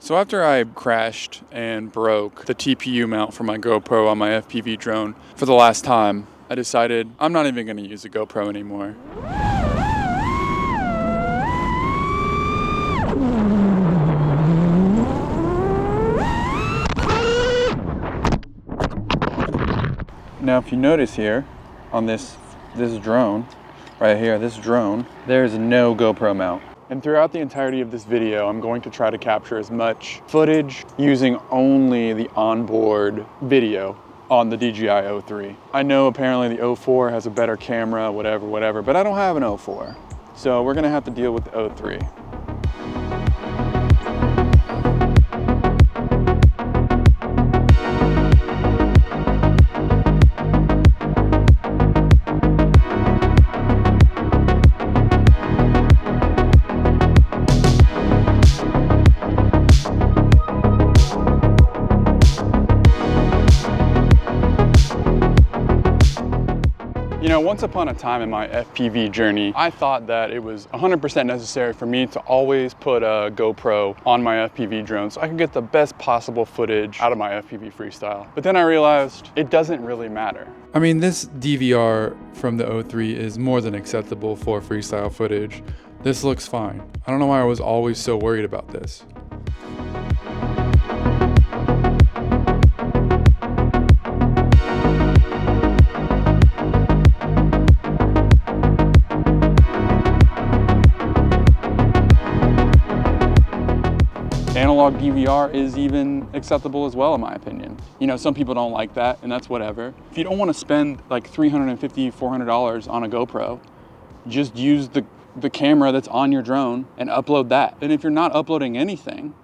So after I crashed and broke the TPU mount for my GoPro on my FPV drone for the last time, I decided I'm not even going to use a GoPro anymore. Now if you notice here on this drone, right here, this drone, there's no GoPro mount. And throughout the entirety of this video, I'm going to try to capture as much footage using only the onboard video on the DJI O3. I know apparently the O4 has a better camera, whatever, but I don't have an O4. So we're gonna have to deal with the O3. You know, once upon a time in my FPV journey, I thought that it was 100% necessary for me to always put a GoPro on my FPV drone so I could get the best possible footage out of my FPV freestyle. But then I realized it doesn't really matter. I mean, this DVR from the O3 is more than acceptable for freestyle footage. This looks fine. I don't know why I was always so worried about this. Analog DVR is even acceptable as well, in my opinion. You know, some people don't like that, and that's whatever. If you don't want to spend like $350, $400 on a GoPro, just use the camera that's on your drone and upload that. And if you're not uploading anything,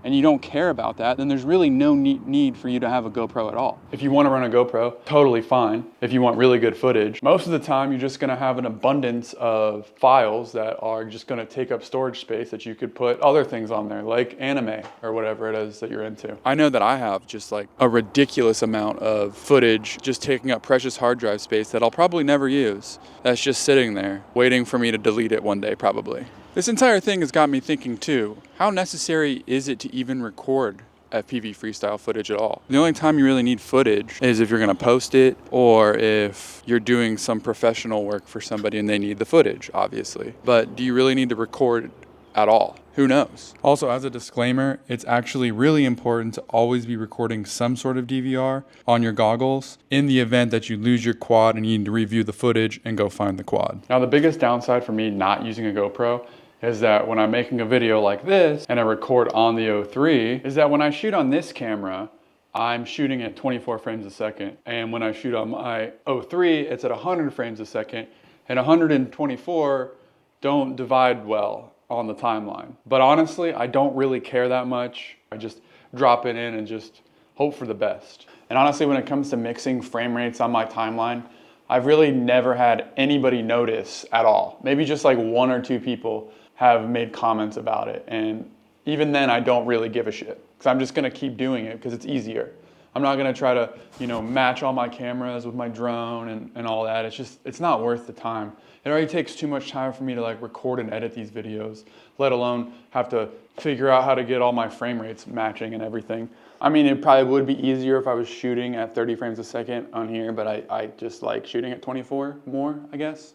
and you don't care about that, then there's really no need for you to have a GoPro at all. If you want to run a GoPro, totally fine. If you want really good footage, most of the time you're just gonna have an abundance of files that are just gonna take up storage space that you could put other things on there, like anime or whatever it is that you're into. I know that I have just like a ridiculous amount of footage just taking up precious hard drive space that I'll probably never use. That's just sitting there, waiting for me to delete it one day, probably. This entire thing has got me thinking too, how necessary is it to even record FPV freestyle footage at all? The only time you really need footage is if you're gonna post it or if you're doing some professional work for somebody and they need the footage, obviously. But do you really need to record at all? Who knows? Also, as a disclaimer, it's actually really important to always be recording some sort of DVR on your goggles in the event that you lose your quad and you need to review the footage and go find the quad. Now, the biggest downside for me not using a GoPro is that when I'm making a video like this and I record on the O3, is that when I shoot on this camera, I'm shooting at 24 frames a second. And when I shoot on my O3, it's at 100 frames a second. And 124 don't divide well on the timeline. But honestly, I don't really care that much. I just drop it in and just hope for the best. And honestly, when it comes to mixing frame rates on my timeline, I've really never had anybody notice at all. Maybe just like one or two people have made comments about it. And even then I don't really give a shit because I'm just gonna keep doing it because it's easier. I'm not gonna try to, you know, match all my cameras with my drone and all that. It's not worth the time. It already takes too much time for me to like record and edit these videos, let alone have to figure out how to get all my frame rates matching and everything. I mean, it probably would be easier if I was shooting at 30 frames a second on here, but I just like shooting at 24 more, I guess.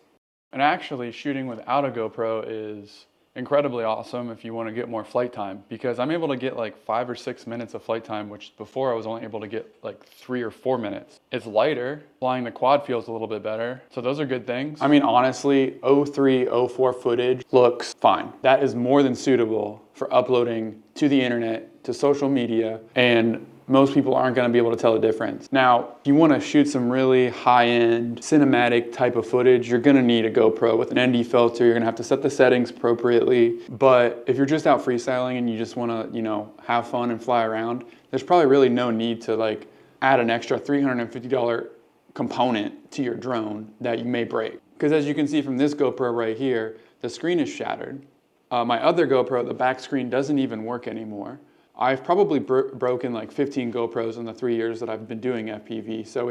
And actually shooting without a GoPro is incredibly awesome if you want to get more flight time, because I'm able to get like 5 or 6 minutes of flight time, which before I was only able to get like 3 or 4 minutes. It's lighter, flying the quad feels a little bit better. So those are good things. I mean, honestly, O3, O4 footage looks fine. That is more than suitable for uploading to the internet, to social media, and most people aren't going to be able to tell the difference. Now, if you want to shoot some really high-end cinematic type of footage, you're going to need a GoPro with an ND filter. You're going to have to set the settings appropriately. But if you're just out freestyling and you just want to, you know, have fun and fly around, there's probably really no need to like add an extra $350 component to your drone that you may break. Because as you can see from this GoPro right here, the screen is shattered. My other GoPro, the back screen doesn't even work anymore. I've probably broken like 15 GoPros in the 3 years that I've been doing FPV, so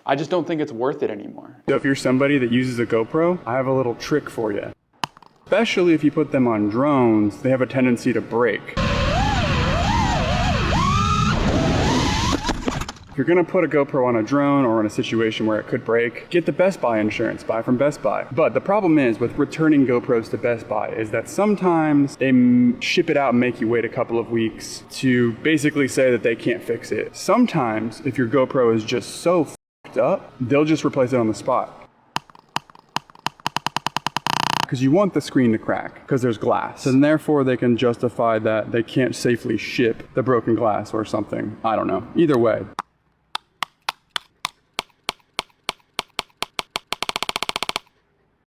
I just don't think it's worth it anymore. So if you're somebody that uses a GoPro, I have a little trick for you. Especially if you put them on drones, they have a tendency to break. If you're gonna put a GoPro on a drone or in a situation where it could break, get the Best Buy insurance, buy from Best Buy. But the problem is with returning GoPros to Best Buy is that sometimes they ship it out and make you wait a couple of weeks to basically say that they can't fix it. Sometimes if your GoPro is just so f***ed up, they'll just replace it on the spot. Because you want the screen to crack because there's glass, and therefore they can justify that they can't safely ship the broken glass or something. I don't know. Either way,